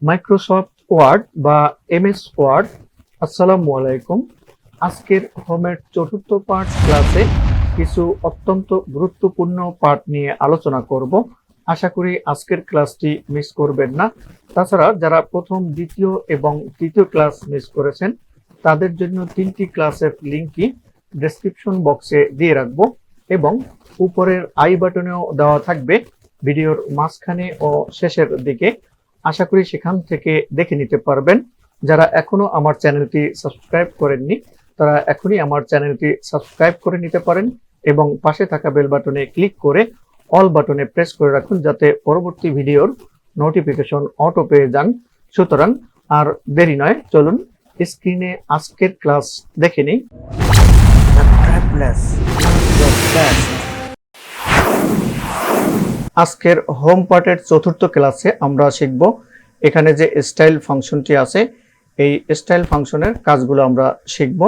Microsoft word বা MS word. আসসালামু আলাইকুম। আজকের হোমের চতুর্থ পার্ট ক্লাসে কিছু অত্যন্ত গুরুত্বপূর্ণ পার্ট নিয়ে আলোচনা করব। আশা করি আজকের ক্লাসটি মিস করবেন না। তাছাড়া যারা প্রথম, দ্বিতীয় এবং তৃতীয় ক্লাস মিস করেছেন তাদের জন্য 3টি ক্লাসের লিঙ্কই ডেসক্রিপশন বক্সে দিয়ে রাখবো এবং উপরের আই বাটনেও দেওয়া থাকবে ভিডিওর মাঝখানে ও শেষের দিকে। আশা করি সেখান থেকে দেখে নিতে পারবেন। যারা এখনো আমার চ্যানেলটি সাবস্ক্রাইব করেননি তারা এখনই আমার চ্যানেলটি সাবস্ক্রাইব করে নিতে পারেন এবং পাশে থাকা বেল বাটনে ক্লিক করে অল বাটনে প্রেস করে রাখুন যাতে পরবর্তী ভিডিওর নোটিফিকেশন অটো পেয়ে যান। সুতরাং আর দেরি নয়, চলুন স্ক্রিনে আজকের ক্লাস দেখে নিই। আজকের হোম পার্টের চতুর্থ ক্লাসে আমরা শিখব এখানে যে স্টাইল ফাংশনটি আছে এই স্টাইল ফাংশনের কাজগুলো আমরা শিখব।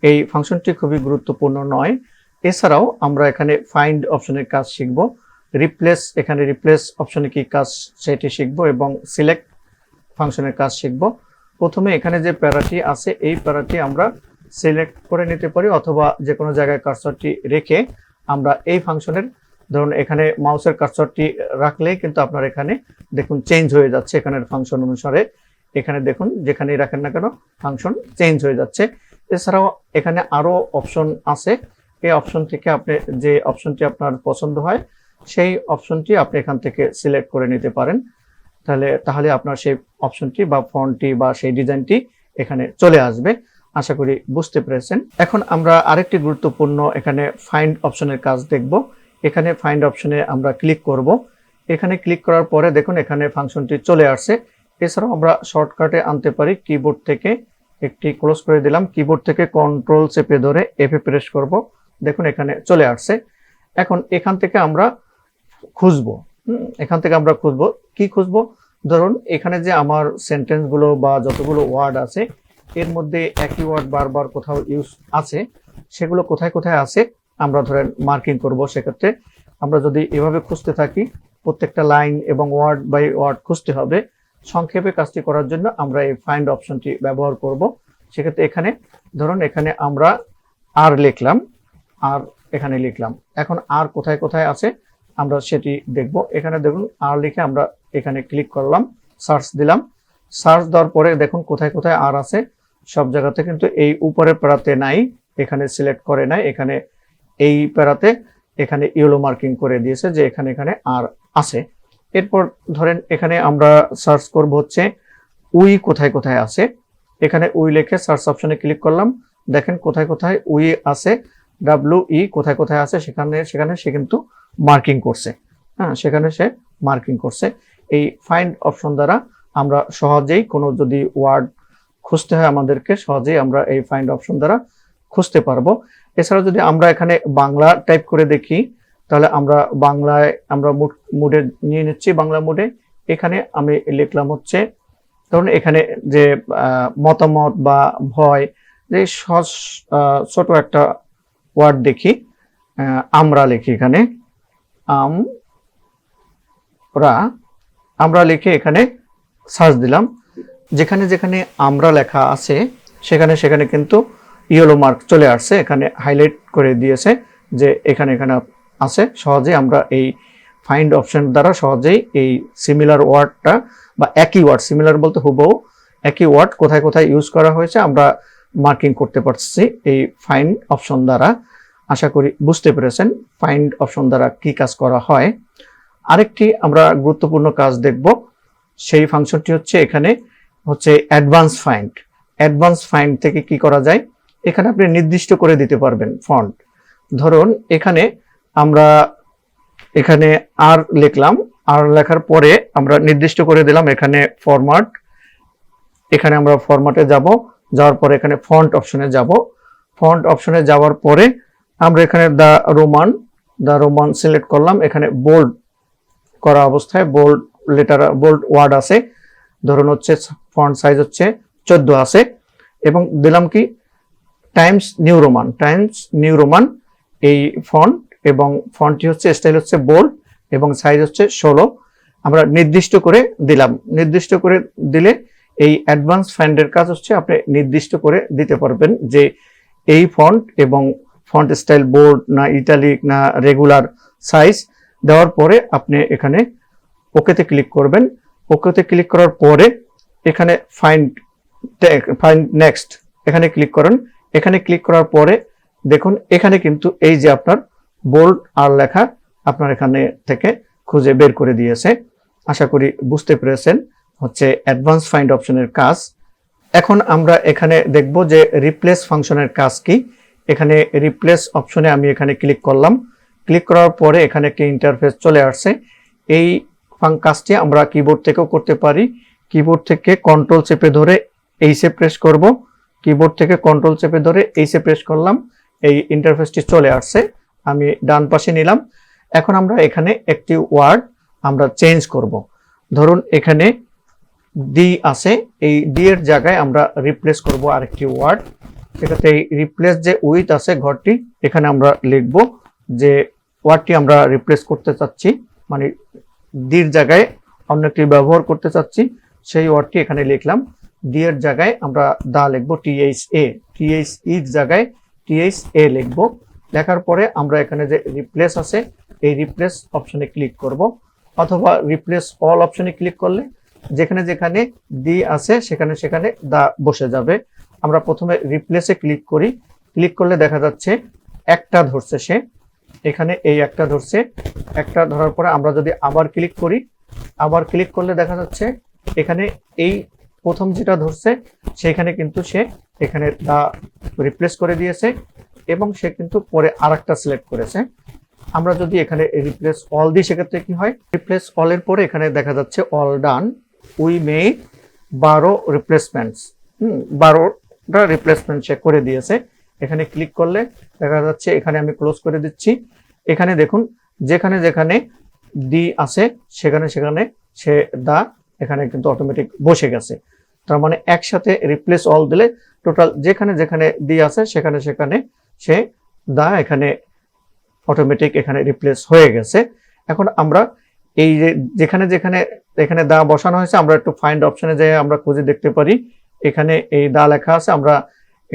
এই ফাংশনটি খুবই গুরুত্বপূর্ণ নয়। এছাড়াও আমরা এখানে ফাইন্ড অপশনের কাজ শিখব, রিপ্লেস, এখানে রিপ্লেস অপশনে কি কাজ সেটি শিখব এবং সিলেক্ট ফাংশনের কাজ শিখব। প্রথমে এখানে যে প্যারাটি আছে এই প্যারাটি আমরা সিলেক্ট করে নিতে পারি অথবা যে কোনো জায়গায় কার্সরটি রেখে আমরা এই ফাংশনের, ধরুন এখানে মাউসের কার্সরটি রাখলেই কিন্তু আপনার এখানে দেখুন চেঞ্জ হয়ে যাচ্ছে এখানের ফাংশন অনুসারে। এখানে দেখুন যেখানেই রাখেন না কেন ফাংশন চেঞ্জ হয়ে যাচ্ছে। এছাড়াও এখানে আরো অপশন আছে। এই অপশন থেকে আপনি যে অপশনটি আপনার পছন্দ হয় সেই অপশনটি আপনি এখান থেকে সিলেক্ট করে নিতে পারেন। তাহলে আপনার সেই অপশনটি বা ফন্টটি বা সেই ডিজাইনটি এখানে চলে আসবে। আশা করি বুঝতে পেরেছেন। এখন আমরা আরেকটি গুরুত্বপূর্ণ এখানে ফাইন্ড অপশনের কাজ দেখব। এখানে ফাইন্ড অপশনে আমরা ক্লিক করব। এখানে ক্লিক করার পরে দেখুন এখানে ফাংশনটি চলে আসছে। এছাড়াও আমরা শর্টকাটে আনতে পারি, কিবোর্ড থেকে একটি ক্লোজ করে দিলাম, কিবোর্ড থেকে কন্ট্রোল চেপে ধরে এফে প্রেস করব, দেখুন এখানে চলে আসছে। এখন এখান থেকে আমরা খুঁজবো, কি খুঁজবো, ধরুন এখানে যে আমার সেন্টেন্স গুলো বা যতগুলো ওয়ার্ড আছে এর মধ্যে একই ওয়ার্ড বারবার কোথাও ইউজ আছে, সেগুলো কোথায় কোথায় আছে আমরা ধরেন মার্কিং করব। সেক্ষেত্রে আমরা যদি এভাবে খুঁজতে থাকি, প্রত্যেকটা লাইন এবং ওয়ার্ড বাই ওয়ার্ড খুঁজতে হবে। সংক্ষেপে কাজটি করার জন্য আমরা এই ফাইন্ড অপশনটি ব্যবহার করব। সেক্ষেত্রে এখানে ধরুন এখানে আমরা আর লিখলাম, আর এখানে লিখলাম। এখন আর কোথায় কোথায় আছে আমরা সেটি দেখব। এখানে দেখুন আর লিখে আমরা এখানে ক্লিক করলাম, সার্চ দিলাম। সার্চ দেওয়ার পরে দেখুন কোথায় কোথায় আর আছে, সব জায়গাতে কিন্তু এই উপরের প্যারাতে নাই, এখানে সিলেক্ট করে নাই, এখানে এই প্যারাতে এখানে ইয়েলো মার্কিং করে দিয়েছে যে এখানে এখানে আর আছে। এরপর ধরেন এখানে আমরা সার্চ করব হচ্ছে উই কোথায় কোথায় আছে। এখানে উই লিখে সার্চ অপশনে ক্লিক করলাম, দেখেন কোথায় কোথায় উই আছে, WE কোথায় কোথায় আছে সেখানে সে কিন্তু মার্কিং করছে। হ্যাঁ, সেখানে সে মার্কিং করছে। এই ফাইন্ড অপশন দ্বারা আমরা সহজেই কোনো যদি ওয়ার্ড খুঁজতে হয় আমাদেরকে সহজেই আমরা এই ফাইন্ড অপশন দ্বারা খুঁজতে পারবো। এছাড়া যদি আমরা এখানে বাংলা টাইপ করে দেখি তাহলে আমরা বাংলায় আমরা মুডে নিয়ে নিচ্ছি, বাংলা মুডে। এখানে আমি লিখলাম হচ্ছে, ধরুন এখানে যে মতামত বা ভয়, যে ছোট একটা ওয়ার্ড দেখি, আমরা লিখি, এখানে আমরা লিখে এখানে সার্চ দিলাম। যেখানে যেখানে আমরা লেখা আছে সেখানে সেখানে কিন্তু ইয়েলো মার্ক চলে আসছে, এখানে হাইলাইট করে দিয়েছে যে এখানে এখানে আছে। সহজেই আমরা এই ফাইন্ড অপশন দ্বারা সহজেই এই সিমিলার ওয়ার্ডটা বা একই ওয়ার্ড, সিমিলার বলতে হুবহু একই ওয়ার্ড কোথায় কোথায় ইউজ করা হয়েছে আমরা মার্কিং করতে পারছি এই ফাইন্ড অপশন দ্বারা। আশা করি বুঝতে পেরেছেন ফাইন্ড অপশন দ্বারা কি কাজ করা হয়। আরেকটি আমরা গুরুত্বপূর্ণ কাজ দেখব, সেই ফাংশনটি হচ্ছে এখানে হচ্ছে অ্যাডভান্স ফাইন্ড। অ্যাডভান্স ফাইন্ড থেকে কি করা যায়, এখানে আপনি নির্দিষ্ট করে দিতে পারবেন ফন্ট। ধরুন এখানে আমরা এখানে আর লিখলাম, আর লেখার পরে আমরা নির্দিষ্ট করে দিলাম এখানে ফরম্যাট। এখানে আমরা ফরম্যাটে যাওয়ার পরে এখানে ফন্ট অপশনে যাব। ফন্ট অপশনে যাওয়ার পরে আমরা এখানে দ্য রোমান সিলেক্ট করলাম। এখানে বোল্ড করা অবস্থায় বোল্ড ওয়ার্ড আছে, ধরুন হচ্ছে ফন্ট সাইজ হচ্ছে 14 আছে এবং দিলাম কি টাইমস নিউ রোমান এই ফন্ট, এবং ফন্টটি হচ্ছে স্টাইল হচ্ছে বোল্ড এবং সাইজ হচ্ছে 16। আমরা নির্দিষ্ট করে দিলাম। নির্দিষ্ট করে দিলে এই অ্যাডভান্স ফাইন্ডের কাজ হচ্ছে আপনি নির্দিষ্ট করে দিতে পারবেন যে এই ফন্ট এবং ফন্ট স্টাইল বোল্ড না ইটালিক না রেগুলার সাইজ। দেওয়ার পরে আপনি এখানে ওকেতে ক্লিক করবেন। ওকেতে ক্লিক করার পরে এখানে ফাইন্ড নেক্সট এখানে ক্লিক করেন। এখানে ক্লিক করার পরে দেখুন এখানে কিন্তু এই যে আপনার বোল্ড আর লেখা আপনার এখানে থেকে খুঁজে বের করে দিয়েছে। আশা করি বুঝতে পেরেছেন হচ্ছে অ্যাডভান্স ফাইন্ড অপশনের কাজ। এখন আমরা এখানে দেখব যে রিপ্লেস ফাংশনের কাজ কি। এখানে রিপ্লেস অপশনে আমি এখানে ক্লিক করলাম। ক্লিক করার পরে এখানে একটি ইন্টারফেস চলে আসছে। এই কাজটি আমরা কিবোর্ড থেকেও করতে পারি। কিবোর্ড থেকে কন্ট্রোল চেপে ধরে এইসে প্রেস করব। কিবোর্ড থেকে কন্ট্রোল চেপে ধরে এইসে প্রেস করলাম, এই ইন্টারফেসটি চলে আসছে। আমি ডান পাশে নিলাম। এখন আমরা এখানে একটি ওয়ার্ড আমরা চেঞ্জ করব। ধরুন এখানে ডি আছে, এই ডি এর জায়গায় আমরা রিপ্লেস করব আরেকটি ওয়ার্ড। সেটাতে এই রিপ্লেস যে উইথ আছে ঘরটি, এখানে আমরা লিখব যে ওয়ার্ডটি আমরা রিপ্লেস করতে চাচ্ছি, মানে ডির জায়গায় অন্য একটি ব্যবহার করতে চাচ্ছি, সেই ওয়ার্ডটি এখানে লিখলাম। ডি এর জায়গায় আমরা দা লিখবো THA, THEর জায়গায় THA লিখবো। লেখার পরে আমরা এখানে যে রিপ্লেস আছে এই রিপ্লেস অপশনে ক্লিক করব, অথবা রিপ্লেস অল অপশনে ক্লিক করলে যেখানে যেখানে ডি আছে সেখানে সেখানে দা বসে যাবে। আমরা প্রথমে রিপ্লেসে ক্লিক করি। ক্লিক করলে দেখা যাচ্ছে একটা ধরছে সে, এখানে এই একটা ধরছে। একটা ধরার পরে আমরা যদি আবার ক্লিক করি, আবার ক্লিক করলে দেখা যাচ্ছে এখানে এই প্রথম যেটা ধরছে সেখানে কিন্তু সে এখানে দা রিপ্লেস করে দিয়েছে এবং সে কিন্তু পরে আরেকটা সিলেক্ট করেছে। আমরা যদি এখানে রিপ্লেস অল দিই সেক্ষেত্রে কি হয়, রিপ্লেস অল এর পরে এখানে দেখা যাচ্ছে all done, we made 12 replacements, 12টা রিপ্লেসমেন্ট সে করে দিয়েছে। এখানে ক্লিক করলে দেখা যাচ্ছে এখানে আমি ক্লোজ করে দিচ্ছি। এখানে দেখুন যেখানে যেখানে ডি আছে সেখানে সেখানে সে দা এখানে কিন্তু অটোমেটিক বসে গেছে। তার মানে একসাথে রিপ্লেস অল দিলে টোটাল যেখানে যেখানে ডি আছে সেখানে সেখানে সে দা এখানে অটোমেটিক এখানে রিপ্লেস হয়ে গেছে। এখন আমরা এই যে যেখানে যেখানে এখানে দা বসানো হয়েছে আমরা একটু ফাইন্ড অপশনে যেয়ে আমরা খুঁজে দেখতে পারি। এখানে এই দা লেখা আছে, আমরা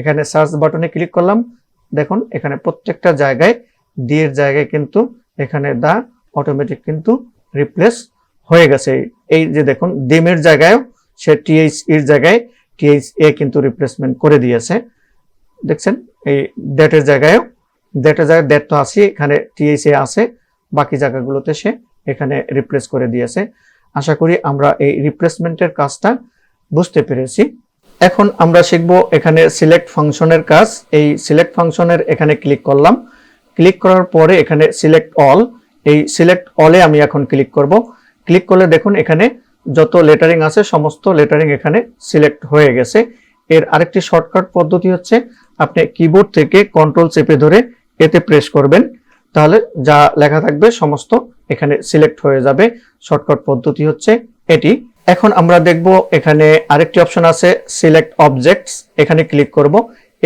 এখানে সার্চ বাটনে ক্লিক করলাম। দেখুন এখানে প্রত্যেকটা জায়গায় ডি এর জায়গায় কিন্তু এখানে দা অটোমেটিক কিন্তু রিপ্লেস হয়ে গেছে। এই যে দেখুন ডিমের জায়গায় সে TH এর জায়গায় THA কিন্তু রিপ্লেসমেন্ট করে দিয়েছে। দেখছেন এই ডেটের জায়গায় ডেট তো আছে, এখানে THA আছে, বাকি জায়গাগুলোতে সে এখানে রিপ্লেস করে দিয়েছে। আশা করি আমরা এই রিপ্লেসমেন্টের কাজটা বুঝতে পেরেছি। এখন আমরা শিখব এখানে সিলেক্ট ফাংশনের কাজ। এই সিলেক্ট ফাংশনের এখানে ক্লিক করলাম। ক্লিক করার পরে এখানে সিলেক্ট অল, এই সিলেক্ট অলে আমি এখন ক্লিক করব। ক্লিক করলে দেখুন এখানে যত লেটারিং আছে সমস্ত লেটারিং এখানে সিলেক্ট হয়ে গেছে। এর আরেকটি শর্টকাট পদ্ধতি হচ্ছে আপনি কিবোর্ড থেকে কন্ট্রোল চেপে ধরে এতে প্রেস করবেন, তাহলে যা লেখা থাকবে সমস্ত এখানে সিলেক্ট হয়ে যাবে। শর্টকাট পদ্ধতি হচ্ছে এটি। এখন আমরা দেখব এখানে আরেকটি অপশন আছে সিলেক্ট অবজেক্টস, এখানে ক্লিক করব।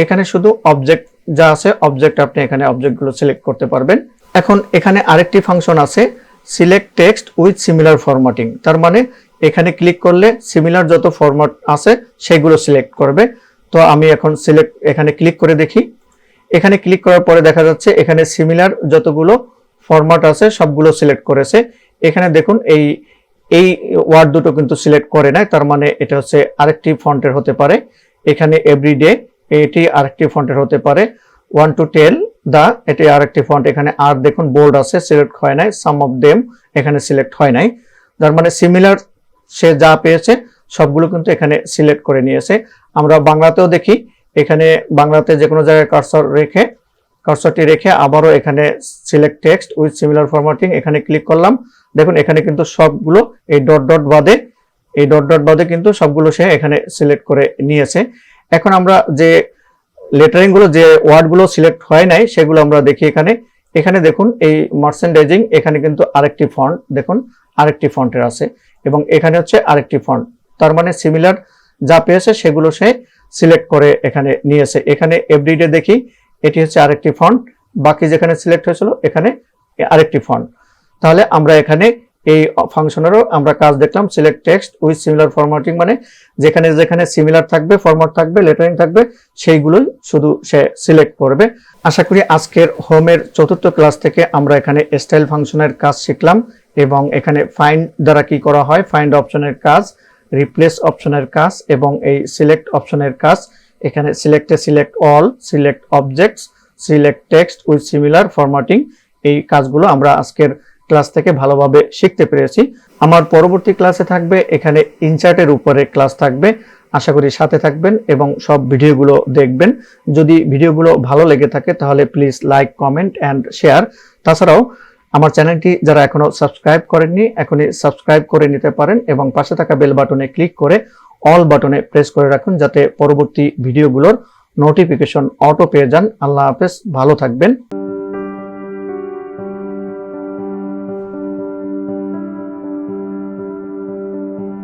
এখানে শুধু অবজেক্ট যা আছে অবজেক্ট আপনি এখানে অবজেক্টগুলো সিলেক্ট করতে পারবেন। এখন এখানে আরেকটি ফাংশন আছে select text with similar formatting, তার মানে এখানে ক্লিক করলে সিমিলার যত ফরম্যাট আছে সেগুলো সিলেক্ট করবে। তো আমি এখন সিলেক্ট এখানে ক্লিক করে দেখি। এখানে ক্লিক করার পরে দেখা যাচ্ছে এখানে সিমিলার যতগুলো ফরম্যাট আছে সবগুলো সিলেক্ট করেছে। এখানে দেখুন এই ওয়ার্ড দুটো কিন্তু সিলেক্ট করে নাই, তার মানে এটা হচ্ছে আরেকটি ফন্টের হতে পারে। এখানে এভরিডে এটি আরেকটি ফন্টের হতে পারে। 1 to 10 দা এটি আরেকটি ফন্ট। এখানে আর দেখুন বোল্ড আছে, সিলেক্ট হয় নাই। সাম অফ দেম এখানে সিলেক্ট হয় নাই। তার মানে সিমিলার সে যা পেয়েছে সবগুলো কিন্তু এখানে সিলেক্ট করে নিয়েছে। আমরা বাংলাতেও দেখি, এখানে বাংলাতে যে কোনো জায়গায় কার্সরটি রেখে আবারও এখানে select text with similar formatting এখানে ক্লিক করলাম। দেখুন এখানে কিন্তু সবগুলো এই ডট ডট বাদে কিন্তু সবগুলো সে এখানে সিলেক্ট করে নিয়েছে। এখন আমরা যে লেটারিং গুলো যে ওয়ার্ডগুলো সিলেক্ট হয় নাই সেগুলো আমরা দেখি। এখানে দেখুন এই মার্চেন্ডাইজিং এখানে কিন্তু আরেকটি ফন্ট, দেখুন আরেকটি ফন্টের আছে এবং এখানে হচ্ছে আরেকটি ফন্ট। তার মানে সিমিলার যা পেয়েছে সেগুলো সে সিলেক্ট করে এখানে নিয়েছে। এখানে এভরিডে দেখি এটি হচ্ছে আরেকটি ফন্ট, বাকি যেখানে সিলেক্ট হয়েছিল এখানে আরেকটি ফন্ট। তাহলে আমরা এখানে এই ফাংশনেরও আমরা কাজ দেখলাম। Select text with similar formatting, মানে যেখানে যেখানে সিমিলার থাকবে, ফরম্যাট থাকবে, লেটারিং থাকবে, সেইগুলোই শুধু সে সিলেক্ট করবে। আশা করি আজকের হোমের 4র্থ ক্লাস থেকে আমরা এখানে স্টাইল ফাংশনের কাজ শিখলাম এবং এখানে ফাইন্ড দ্বারা কি করা হয়, ফাইন্ড অপশনের কাজ, রিপ্লেস অপশনের কাজ এবং এই সিলেক্ট অপশনের কাজ। এখানে সিলেক্টে select all, select objects, select text with similar formatting, এই কাজগুলো আমরা আজকের ক্লাস থেকে ভালোভাবে শিখতে পেরেছি। আমার পরবর্তী ক্লাসে থাকবে এখানে ইনসার্টের উপরে ক্লাস থাকবে। আশা করি সাথে থাকবেন এবং সব ভিডিওগুলো দেখবেন। যদি ভিডিওগুলো ভালো লেগে থাকে তাহলে please like, comment and share. তাছাড়াও আমার চ্যানেলটি যারা এখনো সাবস্ক্রাইব করেননি এখনই সাবস্ক্রাইব করে নিতে পারেন এবং পাশে থাকা বেল বাটনে ক্লিক করে অল বাটনে প্রেস করে রাখুন যাতে পরবর্তী ভিডিওগুলোর নোটিফিকেশন অটো পেয়ে যান। আল্লাহ হাফেজ, ভালো থাকবেন।